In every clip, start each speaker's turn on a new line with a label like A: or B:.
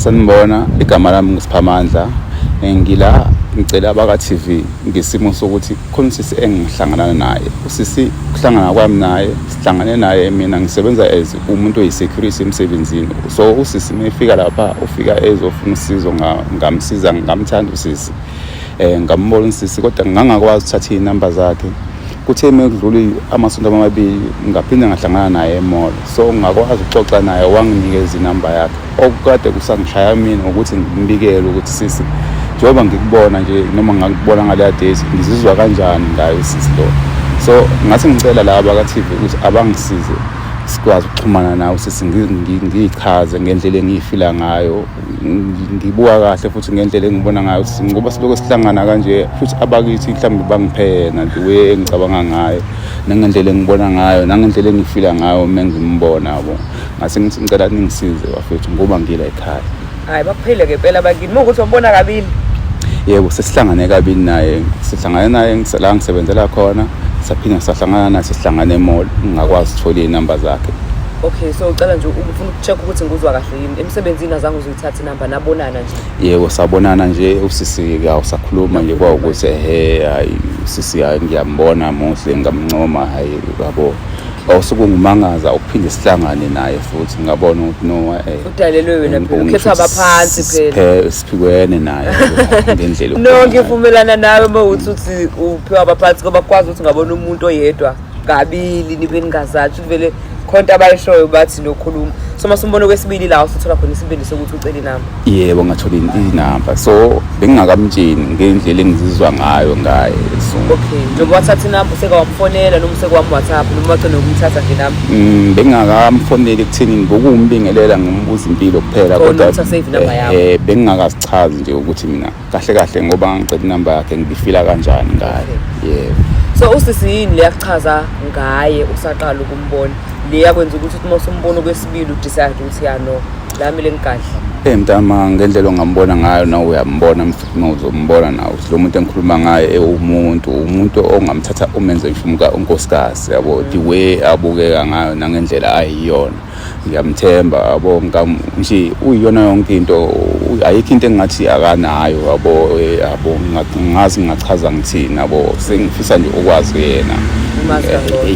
A: sanibona, igama lami nguSiphamandla. Ngicela abaka-TV ngesimo sokuthi khona usisi engihlangana naye. Usisi kuhlangana kwami naye, sihlangane naye mina ngisebenza as umuntu oyi-security emsebenzini. So usisi mefika lapha ufika ezofuna usizo ngamsiza, ngamthanda usisi. Ngambona usisi kodwa ngangakwazi ukuthatha iy'namba zakhe. Kuthe mekudlula amasonto amabili ngaphinde ngahlangana naye emall. So ngakwazi ukuxoxa naye, wanginikeza inamba yakhe. Okukade kusangishaya mina ukuthi ngimbikele ukuthi sisi, njengoba ngikubona nje noma ngakubona ngaleya date ngizizwa kanjani ngayo sisi lo. So ngathi ngicela laba ka-TV ukuthi abangisize sikwazi ukuxhumana nawe sisi, ngiyichaze ngendlela engiyifila ngayo, ngibuka kahle futhi ngendlela engibona ngayo sisi, ngoba siloko sihlangana kanje futhi abakithi mhlawumbe bangiphena the way engicabanga ngayo nangendlela engibona ngayo nangendlela engifila ngayo mengimbona yabo. Ngase ngithi ngicela ningisize bafethu ngoba ngila ekhaya.
B: Hayi bakuphile ke phela bakini ukuthi wabona kabili.
A: Yebo sesihlangane kabili naye, sihlangane naye la ngisebenzela khona, saphinde sahlangana naye sihlangane emall, ngakwazi ukuthola inamba zakhe.
B: Okay, so ucela nje ufuna ukucheck ukuthi ngizwa kahle yini emsebenzini azange uzuyithatha inamba, nabonana nje?
A: Yebo sabonana nje, usisi ka usakhuluma nje kwa ukuthi hayi usisi ngiyambona muhle ngamncoma hayi yabo. Awusukungumangaza ukuphinde sihlangane naye futhi ngabona ukuthi no
B: udalelwe wena phela ukhetha abaphansi phela
A: siphikweni naye ngendlela.
B: No, ngivumelana nawe mawuthi uphiwa abaphansi ngoba kwazi ukuthi ngabona umuntu oyedwa kabili nibe ningazathi vele khonto abayishoyo bathi nokhuluma. So masumbona kwesibili la usuthola khona isibindi sokuthi ucela inamba.
A: Yebo ngathola inamba, so bengingakamtsheni ngendlela engizizwa ngayo ngaye. So
B: okay, njengoba wathatha inamba useka noma usekwami WhatsApp noma wathi nokumthatha nje inamba?
A: Bengingakamfoneli ekutheni ngokumbingelela ngimbuza impilo kuphela, kodwa bengingakazichazi nje ukuthi mina kahle kahle ngoba ngicela inamba yakhe ngibifila kanjani ngaye. Yebo.
B: So usisi yini leyakuchaza ngaye usaqala ukumbona leyakwenza ukuthi uma usumbona kwesibili udecide ukuthi no lami lenkahle?
A: Mntama ngendlela ongambona ngayo nawe uyambona mfuthi uma uzombona nawe lo muntu engikhuluma ngaye umuntu ongamthatha umenze ngisho unkosikazi yabo, the way abukeka ngayo nangendlela ayiyona ngiyamthemba yabo, nje uyiyona yonke into, ayikho into engathi akanayo yabo ngazi ngachaza ngithini yabo, sengifisa nje ukwazi yena.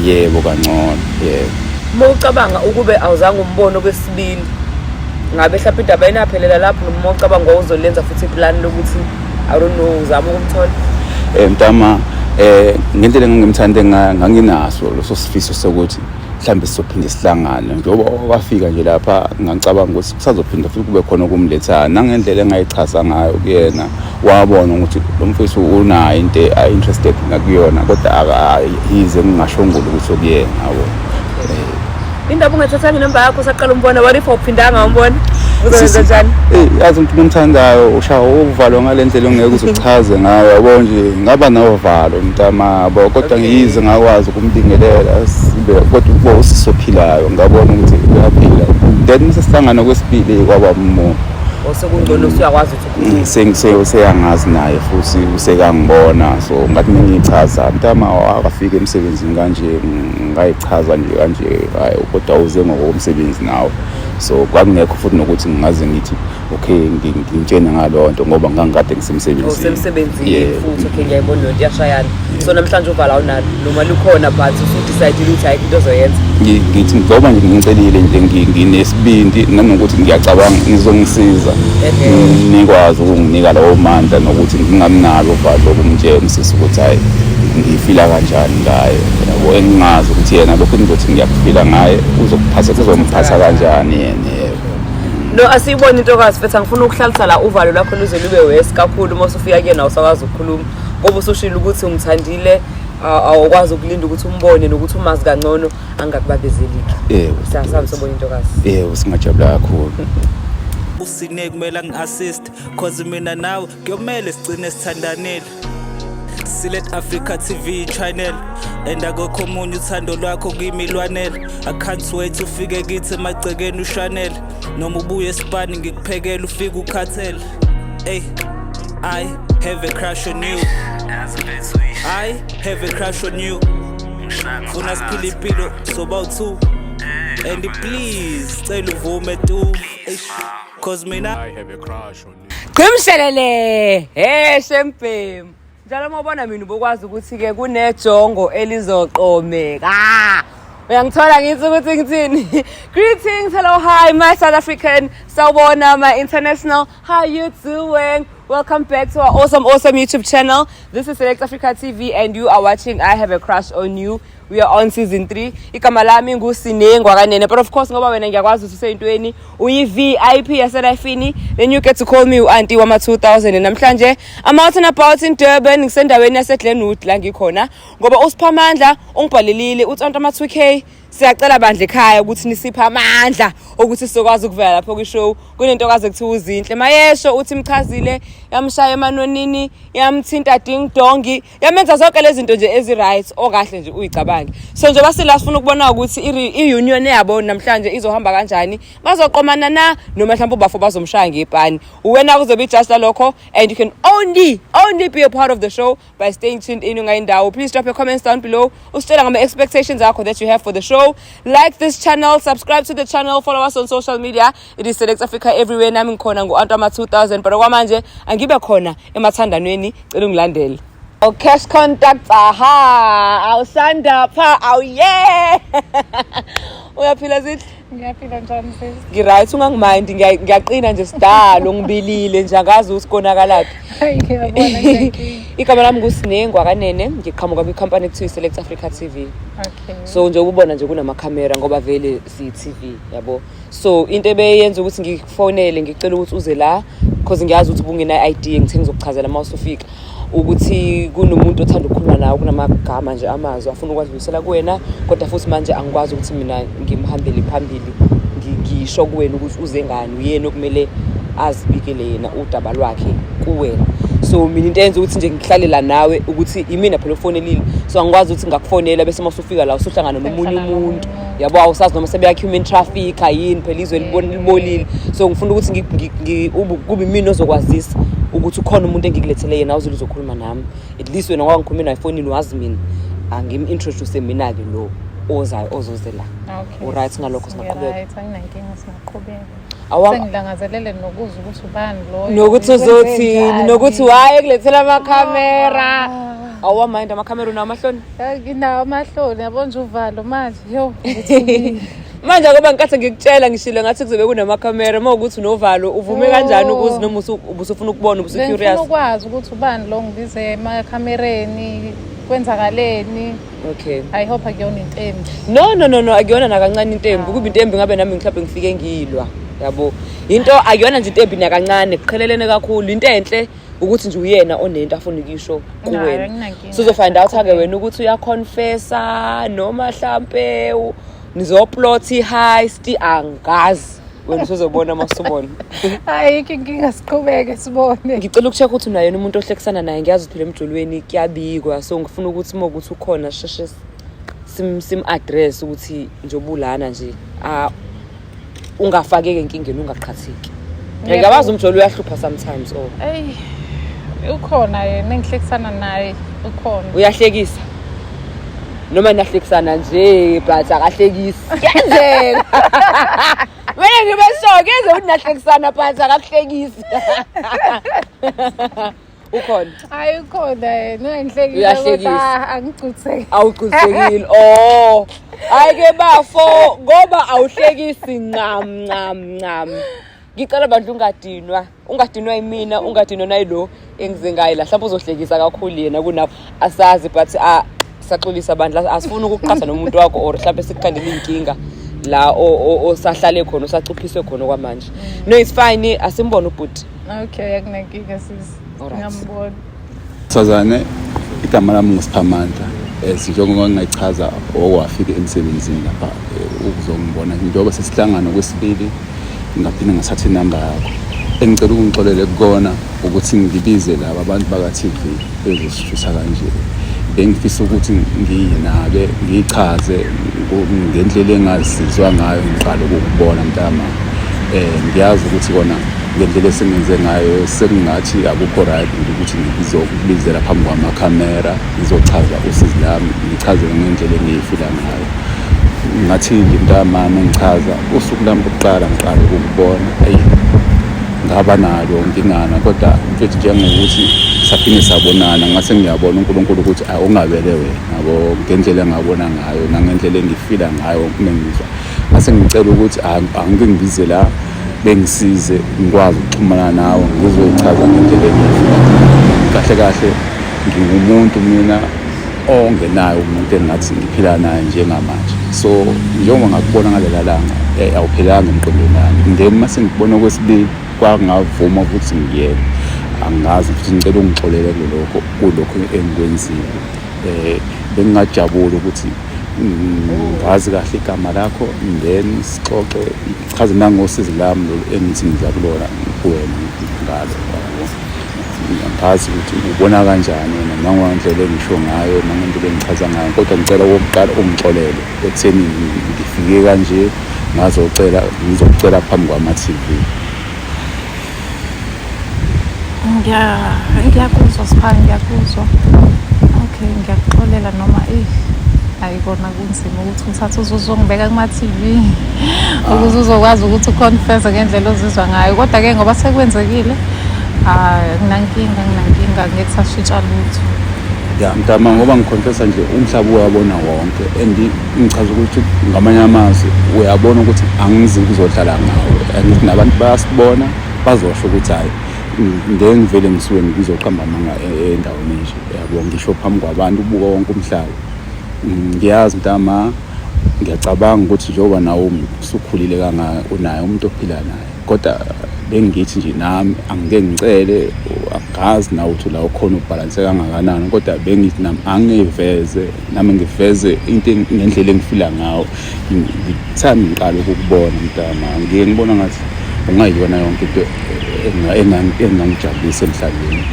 A: Yebo kangcono. Yebo.
B: Mawucabanga ukube awuzange umbone kwesibili ngabe mhlawumbe indaba inaphelela lapho noma ucabanga uzolenza futhi iplan lokuthi I don't know uzama ukumthola?
A: Mntama ngendlela engimthande nganginaso leso sifiso sokuthi mhlambe sizophinde sihlangane, njengoba wafika nje lapha ngicabanga ukuthi kusazophinda futhi kube khona ukumlethana nangendlela engayichaza ngayo kuyena, wabona ukuthi lo mfowethu unayo into interested ngakuyona kodwa yize ngingashongula ukuthi okuyena yabo.
B: Indaba ungathathanga inamba yakho usaqala umbona, what if awuphindanga umbona? Uzowenza njani?
A: Yazi umuntu ngimthandayo ushawo uvalo ngalendlela ongeke uzochaze ngayo yabo, nje ngaba novalo mntama yabo, kodwa ngiyize ngakwazi ukumbingelela kodwa ukuba usisophilayo ngabona ukuthi uyaphila. Then sesihlangana kwesibili kwaba umuntu
B: osekungcono usuyakwazi ukuthi
A: seyangazi naye futhi usekangibona, so ngathi ngiyichaza mntama akafika emsebenzini kanje ngayichaza nje kanje hayi kodwa uze ngokomsebenzi nawe. So kwakungekho futhi nokuthi ngingaze ngithi okay ngimtshene ngalonto ngoba ngangikade ngisemsebenzini.
B: Usemsebenzini futhi okay ngiyayibona into yashayana. So namhlanje uvala awunalo noma lukhona but usudecide ukuthi hayi into ozoyenza.
A: Ngithi ngoba nje ngicelile nje nginesibindi nanokuthi ngiyacabanga ngizongisiza nikwazi ukunginika lawo mandla nokuthi ngingamnalo uvalo lokumtshela sisi ukuthi hayi ngifila kanjani ngaye yabo, engingazi ukuthi yena lokho ngizothi ngiyakufila ngaye uzomphatha kanjani yena.
B: No, asiyibona into kazi futhi ngifuna ukuhlalisa la uvalo lakho luze lube wesi kakhulu uma usufika kuyena usakwazi ukukhuluma ngoba usushila ukuthi umthandile, awukwazi ukulinda ukuthi umbone nokuthi umazi kangcono angakubabezeliki.
A: Yebo.
B: Sasami sobona into kazi.
A: Yebo singajabula kakhulu.
C: Usine kumele ngi-assist cause mina nawe kuyomele sigcine sithandanile. Select Africa TV channel and akukho omunye uthando lwakho kimi lwanele. I can't wait ufike kithi emagcekeni uShanel noma ubuye esipani ngikuphekela ufike ukhathele. Hey, I have a crush on you. I have a crush on you. Funa siphila impilo soba u2 and please cela uvume tu. cause mina
D: I have a crush on you.
B: Qhimshelele shempem njalo mawubona mina ubokwazi ukuthi ke kunejongo elizoqomeka uyangithola ngithi ukuthi ngithini. Greetings, hello, hi, my South African, sawubona, my international, how you doing? Welcome back to our awesome YouTube channel. This is Select Africa TV and you are watching I Have a Crush on You. We are on season 3. Igama lami nguSinengwa Kanene, but of course ngoba wena ngiyakwazi ukuthi useyintweni uyi-VIP yaselifini, then you get to call me u-auntie wama 2000. Namhlanje I'm out and about in Durban, ngisendaweni yaseGlenwood la ngikhona ngoba uSiphamandla ungibhalelile uthi ama 2K siyacela bandla ekhaya ukuthi nisipha amandla ukuthi sizokwazi ukuvela lapho kwishow. Kunento kaze kuthiwa uzinhle mayesho uthi imchazile yamshaya emanonini yamthinta ding dongi yamenza zonke lezi zinto nje ezi right okahle nje uyicabange. So nje basila sifuna ukubona ukuthi i-union yabo namhlanje izohamba kanjani, bazoqomana na noma mhlawumbe bafo bazomshaya ngepani. Wena kuzobe just lokho, and you can only be a part of the show by staying tuned in ungaindawo. Please drop your comments down below usitshela ngama expectations akho that you have for the show. Like this channel, subscribe to the channel, follow us on social media. It is Select Africa everywhere. Nami ngikhona ngu-Antama 2000, but okwamanje angibe khona emathandanweni cela ungilandele. Oh, cash contacts, aha, awusanda pha, aw yeah. Uyaphila zithi?
E: Ngiyaphila njani sis?
B: Ngiright, ungangimind, ngiyaqina nje sidalo ngibilile nje angazi usikonakalapi.
E: Ngiyabona nje.
B: Igama lami nguSinengwa Kanene, ngiqhamuka kwi-company ekuthiwa Select Africa TV.
E: Okay.
B: So nje ubona nje kunama-camera ngoba vele si-TV yabo. So into ebeyenza ukuthi ngikufonele ngicela ukuthi uze la because ngiyazi ukuthi ubungena ID ngithe ngizokuchazela mawusufika ukuthi kunomuntu othanda ukukhuluma nawe kunamagama nje amazwi afuna ukwadlulisela kuwena, kodwa futhi manje angikwazi ukuthi mina ngimhambele phambili ngisho kuwena ukuthi uze ngani, uyena okumele azibikele yena udaba lwakhe kuwena. So mina into yenza ukuthi nje ngihlalela nawe ukuthi imina phela ufonelile, so angikwazi ukuthi ngakufonela bese masufika la usuhlangana nomunye umuntu yabo awusazi noma sebeyakha human traffic yini phela izwe libolile. So ngifuna ukuthi kube mina ozokwazisa ukuthi ukhona umuntu engikulethele yena awuzulu uzokhuluma nami, at least wena ngoba ngikhuluma naye efonini wazi mina angim-introduce mina ke lo ozoze la.
E: Okay.
B: Alright, ngalokho singaqhubeka.
E: Right, anginankinga singaqhubeka.
B: Awa
E: Sengilangazelele nokuzwa ukuthi ubani lo.
B: nokuthi uzothini nokuthi waye kulethela amakhamera. Awamind amakhamera unawo amahloni?
E: Nginawo amahloni yabo nje uvalo manje yo.
B: Manje ngoba ngikathe ngikutshela ngishilo ngathi kuzobe kunamakhamera mawukuthi unovalo uvume kanjani ukuthi noma ubusufuna ukubona ubusecurious?
E: Ngifuna ukwazi ukuthi ubani lo ngibize emakhamereni kwenzakaleni.
B: Okay.
E: I hope akuyona intembi.
B: No akuyona nakancane intembi. Kuba intembi ngabe nami mhlawumbe ngifike ngilwa yabo. Into akuyona nje intembi nakancane kuqhelelene kakhulu. Into enhle ukuthi nje uyena onento afuna ukisho kuwena. So find out ake wena ukuthi uyaconfessa noma mhlambe nizoplot i-heist angazi wena usuzobona masubona.
E: Ayikho inkinga siqhubeke sibone.
B: Ngicela ukucheck ukuthi unayo umuntu ohlekisana naye, ngiyazi ukuthi phela emjolweni kuyabikwa, so ngifuna ukuthi ukuthi ukhona sheshe sim address ukuthi njobulana nje ungafakeke enkingeni ungaqhathiki. Ngiyabaza umjolo uyahlupha sometimes
E: ukhona yena engihlekisana naye ukhona.
B: Uyahlekisa noma nahlekisana nje but akahlekisi yenzeka. Wena ngibe shoke enze ukuthi nahlekisana but akahlekisi. Ukhona?
E: Hayi ukhona yena engihlekisa kodwa angicuthe.
B: Awucuthekile. Ayike bafo ngoba awuhlekisi ncam. Ngicela bandla ungadinwa yimina, ungadinwa nayilo engize ngayi la. Mhlawumbe uzohlekisa kakhulu yena kunapho asazi, but saxolisa bandla asifuna ukuqhasa nomuntu wakho or mhlawumbe sikukhandela inkinga la osahlale khona osacuphiswe khona kwamanje. No, it's fine, asimbona ubhuti.
E: Okay, akunankinga sis. Ngiyambona.
A: Sazane igama lami nguSiphamandla. Njengoba ngingayichaza okwafika emsebenzini lapha ukuzongibona njengoba sesihlangana kwesibili ngaphinda ngathatha inamba yakho. Engicela ukungixolele kukona ukuthi ngibize laba abantu baka TV bezosithusa kanje. Bengifisa ukuthi ngiyinake ngichaze ngendlela engazizwa ngayo ngiqala ukubona mntama. Ngiyazi ukuthi kona ngendlela esengenze ngayo sekungathi akukho right ukuthi ngizokubizela phambi kwamakhamera ngizochaza usizi lami ngichaze ngendlela engiyifila ngayo. Ngathi mntama ngichaza usuku lami lokuqala ngiqala ukubona ngaba nalo ngingana kodwa mfethu njengokuthi saphinde sabonana ngase ngiyabona uNkulunkulu ukuthi ungabele wena yabo ngendlela engabona ngayo nangendlela engifila ngayo mengizwa ngase ngicela ukuthi angike ngibize la bengisize ngikwazi ukuxhumana nawe ngizochaza ngendlela engifila kahle kahle ngingumuntu mina ongenayo umuntu engathi ngiphila naye njengamanje so njengoba ngakubona ngalela langa awuphelanga emqondweni nami then mase ngibona kwesibili kwangavuma ukuthi ngiyeke angazi futhi ngicela ungixolele kulokho engikwenzile bengingajabula ukuthi ngazi kahle igama lakho then sixoxe chaze nangosizo lami engithi ngizakulona kuwena ngalo ngazi ukuthi ubona kanjani wena nangandlela engisho ngayo nangendlela engichaza ngayo kodwa ngicela okokuqala ungixolele ekutheni ngifike kanje ngizocela phambi kwama-TV.
E: Ngiyakuzwa Sipha, ngiyakuzwa. Okay, ngiyakuxolela noma ayikona kunzima ukuthi ngithathe uzongibeka kuma-TV ukuze uzokwazi ukuthi uconfess ngendlela ozizwa ngayo kodwa-ke ngoba sekwenzekile nginankinga ngeke sashintsha lutho.
A: Ya mntama ngoba ngiconfessa nje umhlaba uyabona wonke and ngichaza ukuthi ngamanye amazwi uyabona ukuthi angizi ukuzohlala ngawe and nabantu bayasibona bazosho ukuthi hayi ngivele ngisuke ngizoqamba manga endaweni nje yabo ngisho phambi kwabantu ubuka wonke umhlaba. Ngiyazi mntama ngiyacabanga ukuthi njengoba nawe usukhulile kangaka unaye umuntu ophila naye kodwa bengithi nje nami angike ngicele angazi nawe uthi la ukhona ubalance kangakanani kodwa bengithi nami angiveze nami ngiveze into ngendlela engifila ngawo ngithanda ngiqala ukubona mntama ngike ngibona ngathi ungayiyona yonke into engangijabulisa emhlabeni.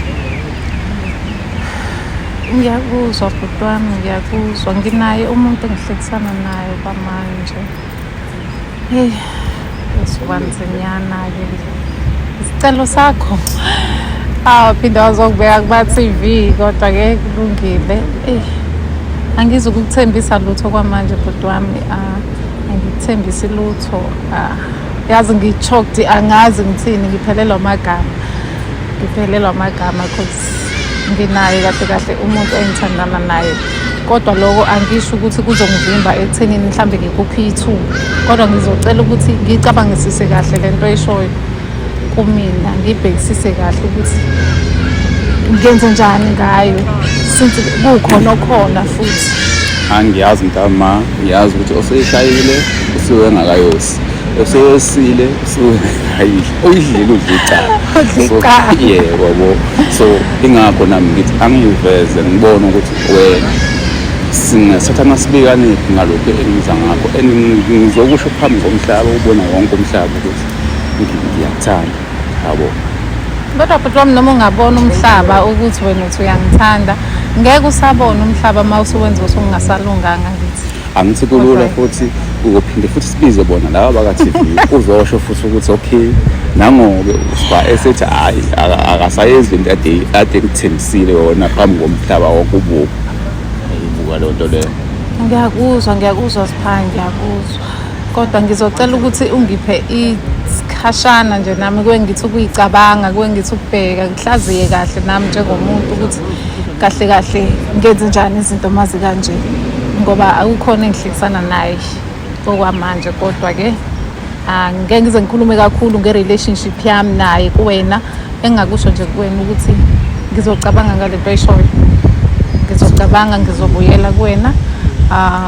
E: Ngiyakuzwa bhuti wami, ngiyakuzwa. Nginaye umuntu engihlekisana naye kwamanje. Esibanzinyana-ke isicelo sakho phinde wazokubeka kuma-TV kodwa-ke kulungile. Angizi ukukuthembisa lutho kwamanje bhuti wami, angikuthembisi lutho. Yazi ngi-choked, angazi ngithini, ngiphelelwa amagama because nginaye kahle umuntu engithandana naye kodwa lokho angisho ukuthi kuzongivimba ekuthenini mhlambe ngikuphi ithuba kodwa ngizocela ukuthi ngicabangisise kahle lento eshoyo kumina, ngibhekisise kahle ukuthi ngenze njani ngayo since kukhona futhi.
A: Angiyazi mntama, ngiyazi ukuthi oseshayile usuke engakayosi oseyosile uyidlile icala yebo so ingakho nami ngithi angiveze ngibone ukuthi wena singathatha masibikane ngalokho engiza ngakho ngizokusho phambi komhlaba ubona wonke umhlaba ukuthi ngiyakuthanda yabo.
E: Kodwa bhuti wami noma ungabona umhlaba ukuthi wena uthi uyangithanda ngeke usabona umhlaba uma usuwenza usungasalunganga ngithi.
A: Angithi kulula futhi uzophinde futhi sibize bona laba baka-TV uzosho futhi ukuthi okay nangoke usiba esethi hayi akasayenzi into ade ngithembisile yona phambi komhlaba wokubuka ayibuka lo nto leyo.
E: Ngiyakuzwa Sipha, ngiyakuzwa kodwa ngizocela ukuthi ungiphe isikhashana nje nami kuwe ngithi ukuyicabanga kuwe ngithi ukubheka ngihlaziye kahle nami njengomuntu ukuthi kahle ngenze njani izinto mazi kanje ngoba akukhona engihlekisana naye okwamanje kodwa-ke ngeke ngize ngikhulume kakhulu nge-relationship yami naye kuwena engingakusho nje kuwena ukuthi ngizocabanga ngalento eshoyo, ngizocabanga ngizobuyela kuwena.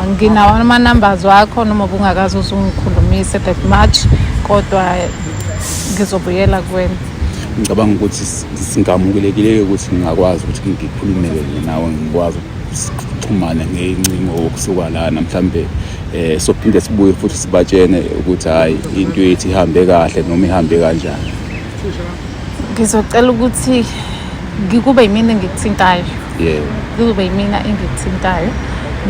E: Nginawo ama-numbers wakho noma ubungakazi uzungikhulumise that much kodwa ngizobuyela kuwena.
A: Ngicabanga ukuthi singamukelekile ukuthi ngingakwazi ukuthi ngikhulumele nawe ngikwazi ukuxhumana ngey'ncingo okusuka lana mhlambe sophinde sibuye futhi sibatshene ukuthi hayi into yethu ihambe kahle noma ihambe kanjani.
E: Ngizocela ukuthi kube yimina engikuthintayo.
A: Yebo.
E: Kube yimina engikuthintayo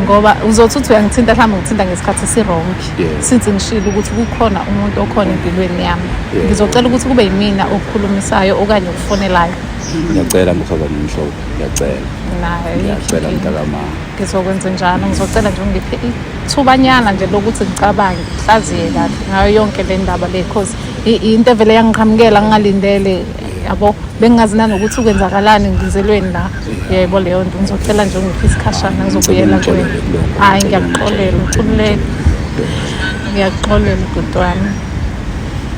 E: ngoba uzothi uthi uyangithinta mhlawumbe ngithinta ngesikhathi esirongi since ngishilo ukuthi kukhona umuntu okhona empilweni yami. Ngizocela ukuthi kube yimina okukhulumisayo okanye ukufonelayo.
A: Ngiyacela ngosazana nomhlobo, ngiyacela mntakama.
E: Ngizokwenza njalo, ngizocela nje ungiphe ithubanyana nje lokuthi ngicabange ngihlaziye kahle ngayo yonke le ndaba le because into vele yangiqhamukela ngingalindele yabo bengingazi nanokuthi ukwenzakalani ngizelweni la yebo leyo nto ngizocela nje ungiphe isikhashana ngizobuyela kuwena hayi ngiyakuxolela ukhululeke ngiyakuxolela kodwami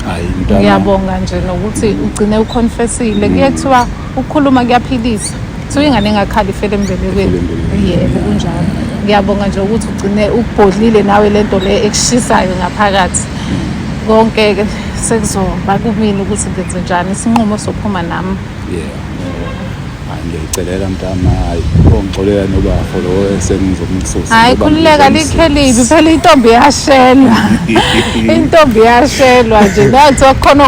A: hayi mntana
E: ngiyabonga nje nokuthi ugcine uconfessile kuyethiwa ukukhuluma kuyaphilisa so ingane engakhali ifele embelekweni yebo kunjalo ngiyabonga nje ukuthi ugcine ukubhodlile nawe lento le ekushisayo ngaphakathi konke ke sekuzoba kumina ukuthi ngenze njani isinqumo sophuma nami
A: ngiyayicelela mntana hayi ongixolela noba follow esengizomsusa
E: hayi khululeka likhelibi phela intombi yashelwa intombi yashelwa nje nathi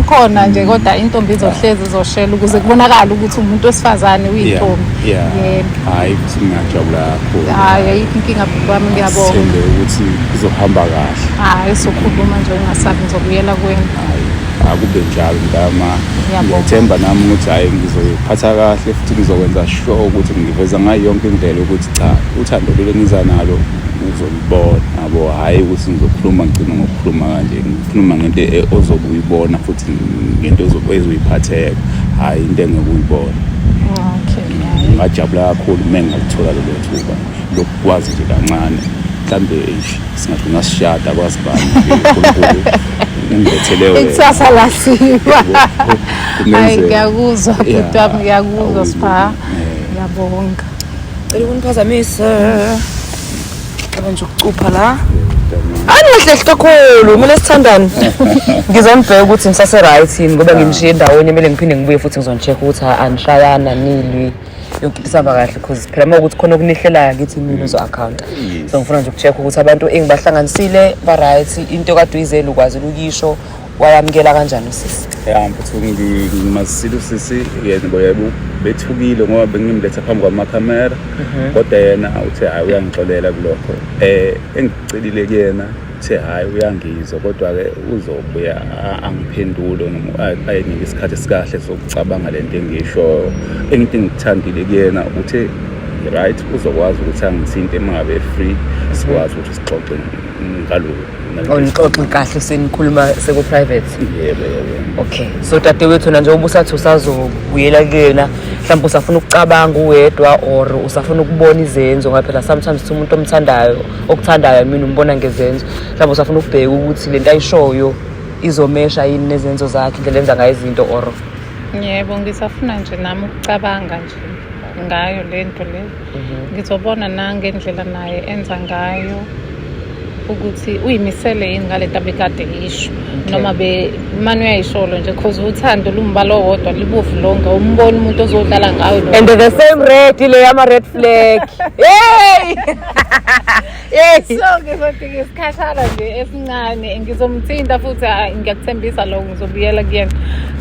E: khona nje kodwa intombi izohlezi izoshela ukuze kubonakala ukuthi umuntu wesifazane uyintombi
A: yebo hayi singajabula kakhulu
E: hayi ayikho inkinga bami ngiyabonga
A: sithembe ukuthi kuzohamba kahle
E: hayi sokhuluma nje ungasabi ngizobuyela kuwena
A: hayi akube njalo mntama ngiyethemba nami ukuthi hayi ngizoyiphatha kahle futhi ngizokwenza sure ukuthi ngiveza ngayo yonke indlela ukuthi cha uthando lolu engiza nalo uzolibona yabo hayi ukuthi ngizokhuluma ngicina ngokukhuluma kanje ngikhuluma ngento ozobe uyibona futhi ngento ozoyiphatheka hayi into engekuyibona
E: okay
A: ngajabula kakhulu mengalithola lelo thuba lokwazi nje kancane mhlambe singagcina sishada kwasibani uNkulunkulu ngithelewe
E: ikusasa lasiwa hayi ngiyakuzwa futhi wami ngiyakuzwa sipha ngiyabonga
B: cela ukuniphazamisa nje ukucupha la anihle kakhulu mina sithandani ngizombheka ukuthi ngisase right yini ngoba ngimshiye endaweni emele ngiphinde ngibuye futhi ngizoncheck ukuthi anishayana nilwi yonke into isaba kahle because phela mawukuthi khona okunihlelayo ngithi mina uzo account so ngifuna nje ukucheck ukuthi abantu engibahlanganisile ba right into kade uyizela ukwazi ukuyisho wayamkela kanjani usisi
A: mfuthu ngimazisile usisi yebo bethukile ngoba bengimletha phambi kwamakhamera kodwa yena uthe hayi uyangixolela kulokho engicelile kuyena uthe hayi uyangizwa kodwa ke uzobuya angiphendule noma ayenike isikhathi esikahle sokucabanga lento engisho into engithandile kuyena uthe right uzokwazi ukuthi angithinte mangabe free sikwazi ukuthi sixoxe ngalokho
B: Onixoxe kahle senikhuluma seku private.
A: Yebo.
B: Okay. So dadewethu nje ubusathi usazobuyela kuyena, mhlawumbe usafuna ukucabanga uwedwa or usafuna ukubona izenzo ngoba phela sometimes umuntu omthandayo, okuthandayo mina umbona ngezenzo. Mhlawumbe usafuna ukubheka ukuthi lento ayishoyo izomesha yini nezenzo zakhe, indlela enza ngayo izinto or
E: Yebo, ngisafuna nje nami ukucabanga nje ngayo lento le. Ngizobona nangendlela naye enza ngayo ukuthi uyimisele yini ngalento abekade yisho noma manje uyayisholo nje cause uthando lumbalo wodwa libofu lonke umbona umuntu ozodlala ngayo
B: and the same red ile ama red flag. Hey!
E: So ngizothi ngisikhathala nje esincane ngizomthinta futhi ngiyakuthembisa lo ngizobuyela kuyena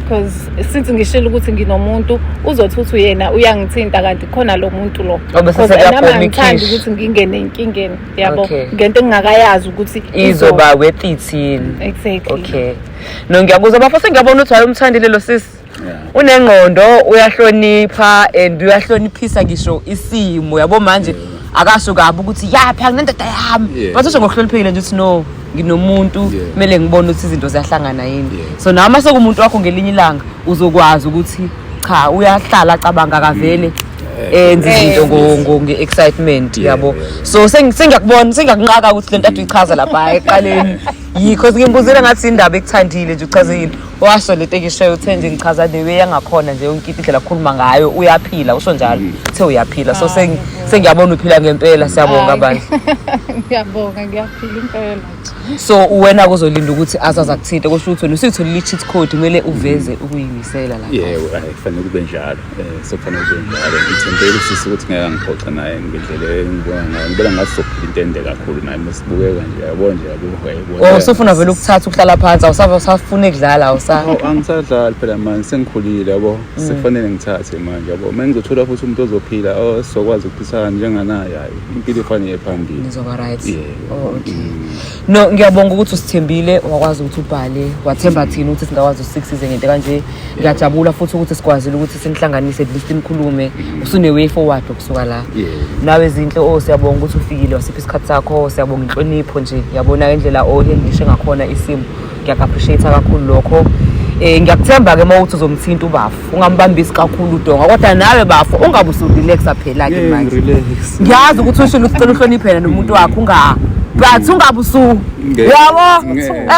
E: because since ngishilo ukuthi nginomuntu uzothi uthi yena uyangithinta kanti khona lo muntu lo ngithanda ukuthi ngingene enkingeni yabo ngento engingakayazi ukuthi
B: izoba worth it yini.
E: Exactly.
B: Okay. No ngiyakuzwa bafose ngiyabona ukuthi wayemthandile lo sisi. Unengqondo, uyahlonipha and uyahloniphisa ngisho isimo yabo manje akasho kabi ukuthi yaphi anginendoda yami. Bathi ngokuhloniphekile nje ukuthi no nginomuntu kumele ngibone ukuthi izinto ziyahlangana yini. So nawe mase kumuntu wakho ngelinye ilanga uzokwazi ukuthi cha uyahlala acabanga kavele enza izinto nge-excitement yabo. So sengiyakubona sengiyakunqaka ukuthi lento ayichaza lapha eqaleni yikho ngimbuzile ngathi indaba ekuthandile nje uchazile washo lento ekishayo uthe nje ngichaza the way yangakhona nje yonke indlela akhuluma ngayo uyaphila usho njalo uthe uyaphila so sengiyabona uphila ngempela siyabonga abantu.
E: Ngiyabonga ngiyaphila impela.
B: So wena kuzolinda ukuthi azaza kuthinte kusho ukuthi wena usithole cheat code kumele uveze ukuyimisela la.
A: Yebo kufanele kube njalo sokufanele kube njalo ngithembele sisi ukuthi ngeke ngiphoxa naye ngendlela engibona ngayo ngibona ngathi sokuphila into ende kakhulu naye masibukeka nje yabo nje yabo.
B: Usufuna vele ukuthatha ukuhlala phansi awusafuna ukudlala
A: angisadlali phela manje sengikhulile yabo sekufanele ngithathe manje yabo mengizothola futhi umuntu ozophila osokwazi ukuphisana njenganaye hayi impilo efanele phambili
B: nizoba right. Okay. No ngiyabonga ukuthi usithembile wakwazi ukuthi ubhale wathemba thina ukuthi singakwazi usiksize ngento kanje. Ngiyajabula futhi ukuthi sikwazile ukuthi sinihlanganise at least nikhulume usune way forward ukusuka la. Nawe izinhle siyabonga ukuthi ufikile wasipha isikhathi sakho siyabonga inhlonipho nje yabona indlela ohendishe ngakhona isimo ngiyak-appreciate kakhulu lokho. Ngiyakuthemba-ke uma uthi uzomthinta ubafu ungambambisi kakhulu udonga kodwa nawe bafu ungabe usurelaxa phela-ke manje ngiyazi ukuthi ushilo ucela uhloniphena nomuntu wakho but ungabe yabo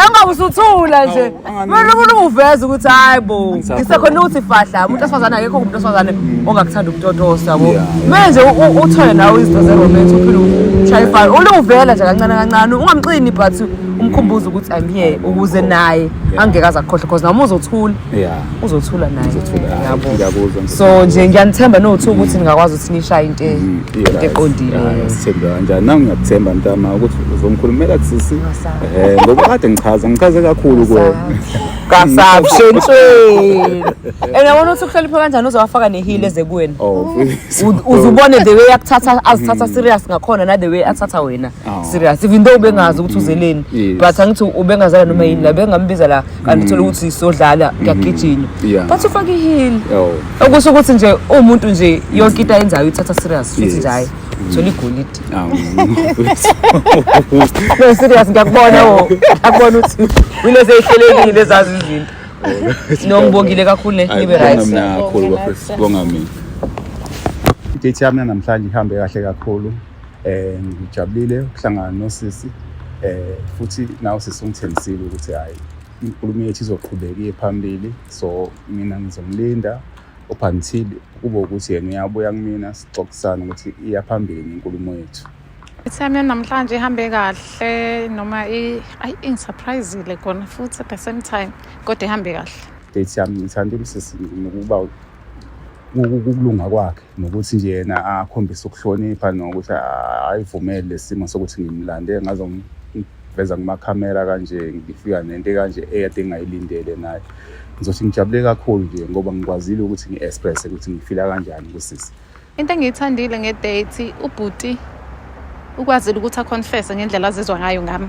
B: ungabe usuthula nje mina uveza ukuthi hayi bo ngisekhona ukuthi fahla umuntu asifazana akekho umuntu asifazane ongakuthanda ukutotosa yabo manje uthole nawe izinto ze-romance uphile ushayifana uluvela nje kancane ungamxini but umkhumbuzo ukuthi I'm here ukuze naye angeke aze akhohle because noma uzothula uzothula naye yabo so nje ngiyanithemba nothi ukuthi ningakwazi ukuthi nishaye into eqondile
A: sithemba kanjani nami ngiyakuthemba ntama ukuthi uzomkhulumela kusisi ngoba kade ngichaze kakhulu kuwe
B: kasabi shentshweni yabona ukuthi ukuhlonipha kanjani uzowafaka nehile ezekuwena uzubone the way azithatha serious ngakhona na the way athatha wena serious even though ubengazi ukuthi uzeleni but angithi ubengazala noma yini la bengambiza la kanti uthola ukuthi isodlala kuyagijinywa but ufaka ihile okusho ukuthi nje umuntu nje yonke into ayenzayo ithatha serious futhi nje hayi uthola igolide no serious ngiyakubona akubona ukuthi wileze ehlelekile ezazi izinto nongibongile kakhulu nibe right
A: kakhulu bafethu sibonga mina date yami namhlanje ihambe kahle kakhulu ngijabulile ukuhlangana nosisi futhi nawe sisungithembisile ukuthi hayi inkulumo yethu izoqhubeka iye phambili so mina ngizomlinda up until kube ukuthi yena uyabuya kumina sixoxisana ukuthi iya phambili inkulumo yethu.
E: Ithami namhlanje ihambe kahle noma ingisurprisile khona futhi at the same time kodwa ihambe kahle.
A: Date yami ngithanda umsisi nokuba ukulunga kwakhe nokuthi nje yena akhombisa ukuhlonipha nokuthi ayivumele lesimo sokuthi ngimlande ngazongiveza kuma-camera kanje ngifika nento kanje eyade ngayilindele naye ngizothi ngijabule kakhulu nje ngoba ngikwazile ukuthi ngi-express ukuthi ngifila kanjani kusisi.
E: Into engiyithandile ngedate ubhuti ukwazile ukuthi aconfesse ngendlela azizwa ngayo ngami.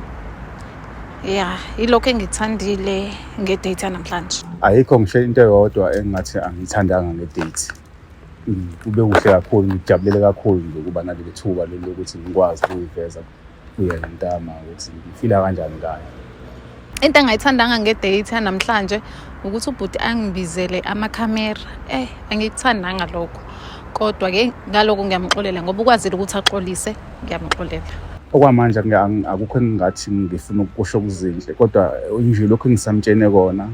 E: Yeah, ilokho engithandile ngedate namhlanje.
A: Ayikho ngisho into eyodwa engathi angithandanga ngedate. Kube kuhle kakhulu ngijabulele kakhulu nje kuba naleli thuba lokuthi ngikwazi ukuyiveza kuyena ntama ukuthi ngifila kanjani ngayo.
E: Into engayithandanga ngedate namhlanje ukuthi ubhuti angibizele ama-camera. Angikuthandanga lokho. Kodwa ke ngaloko ngiyamxolela ngoba ukwazile ukuthi axolise ngiyamxolela.
A: Okwamanje akukho engathi ngifuna ukusho kuzinhle kodwa nje lokho engisamtshene kona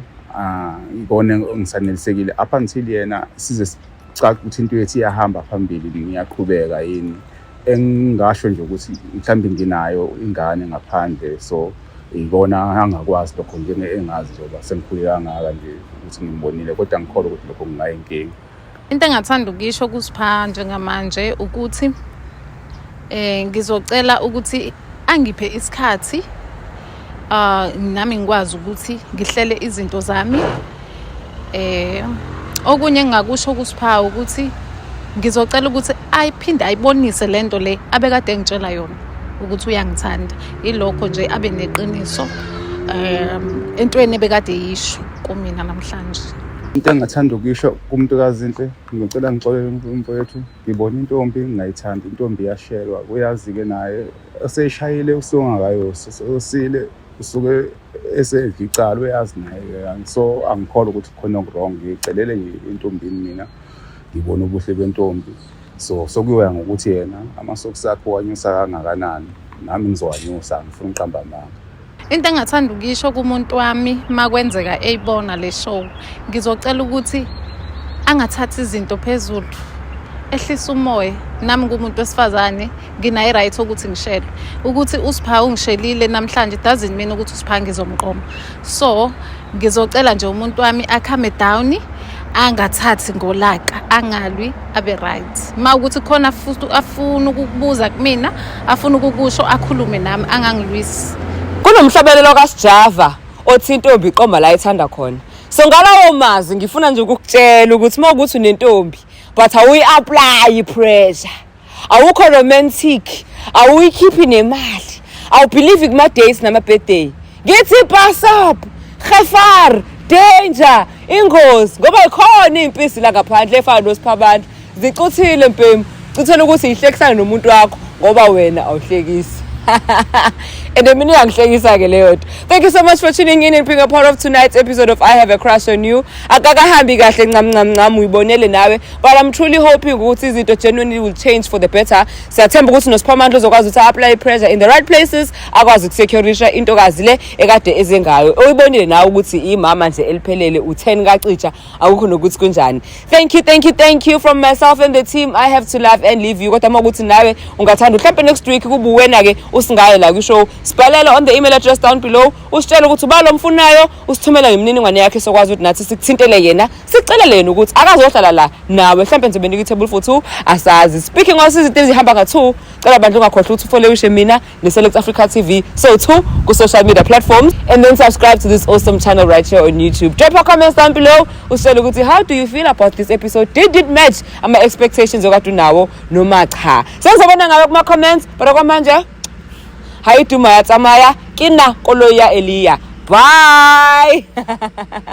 A: ikona ngisanelisekile up until yena size sicaca ukuthi into yethu iyahamba phambili ngiyaqhubeka yini engasho nje ukuthi mhlawumbe nginayo ingane ngaphandle so ikona angakwazi lokho njenge engazi njengoba sengikhule kangaka nje ukuthi ngimbonile kodwa ngikholwa ukuthi lokho ngingayinkingi.
E: Into engathanda ukisho kuSipha njengamanje ukuthi ngizocela ukuthi angiphe isikhathi nami ngikwazi ukuthi ngihlele izinto zami. Okunye engakusho kuSipha ukuthi ngizocela ukuthi ayiphinde ayibonise lento le abekade ngitshela yona ukuthi uyangithanda ilokho nje abe neqiniso entweni ebekade yisho kumina namhlanje.
A: Into engathanda ukisho kumuntu kaZinhle ngicela ngixolele umfowethu ngibona intombi ngingayithanda intombi yashelwa kuyazi ke naye eseshayile usongakayo sosile usuke esevicala uyazi naye so angikholwa ukuthi khona wrong ngicelele intombini mina ngibona ubuhle bentombi so sokuyoya ngokuthi yena amasokisi akho wanyusa kangakanani nami ngizowanyusa ngifuna uqamba amanga.
E: Into engathanda ukisho kumuntu wami makwenzeka eyibona le show ngizocela ukuthi angathathi izinto phezulu ehlisa umoya nami ngumuntu wesifazane nginayi right ukuthi ngishele ukuthi uSipha ungishelile namhlanje doesn't mean ukuthi uSipha ngizomqoma so ngizocela nje umuntu wami akhame down angathathi ngolaka angalwi abe right mawukuthi khona futhi afuna ukukubuza kumina afuna ukukusho akhulume nami angangilwisi.
B: Kunomhlabelelo kaSjava othi intombi iqoma la ithanda khona. So ngalawo mazi ngifuna nje ukukutshela ukuthi mawukuthi unentombi but awuyi-apply pressure. Awukho romantic, awuyikhiphi nemali. Awubelieve kuma-dates nama-birthday. Ngithi pass up, khefar, danger, ingozi ngoba ikhona impisi la ngaphandle efana noSipha abantu. Zicuthile mpembu, cuthela ukuthi ihlekisana nomuntu wakho ngoba wena awuhlekisi. and mina iyangihlekisa-ke leyo nto. Thank you so much for tuning in and being a part of tonight's episode of I Have a Crush on You. Akakahambi kahle ncam uyibonele nawe, but I'm truly hoping ukuthi izinto genuinely will change for the better. Siyathemba ukuthi noSiphamandla uzokwazi ukuthi apply pressure in the right places, akwazi ukusecurisha intokazi le ekade ezengayo. Uyibonile nawe ukuthi imama nje eliphelele u10 kacicha, akukho nokuthi kunjani. Thank you from myself and the team. I have to love and leave you. Kodwa makuthi nawe ungathanda mhlawumbe next week kube wena ke usingaye la ku show. Sibhalela on the email address down below. Usitshela ukuthi ubalo mfunayo, usithumela ngemininingwane yakhe sokwazi ukuthi nathi sikuthintele yena. Sicela yena ukuthi akazohlala la nawe mhlawumbe nje benika table for 2 asazi. Speaking of izinto ezihamba nga2, cela bandla ungakhohlwa ukuthi followishe mina neSelect Africa TV. So 2 ku social media platforms and then subscribe to this awesome channel right here on YouTube. Drop your comments down below. Usitshela ukuthi how do you feel about this episode? Did it match ama expectations okade unawo noma cha? Sengizobona ngawe kuma comments, but okwamanje hayi duma yatsamaya kina koloya Elia. Bye.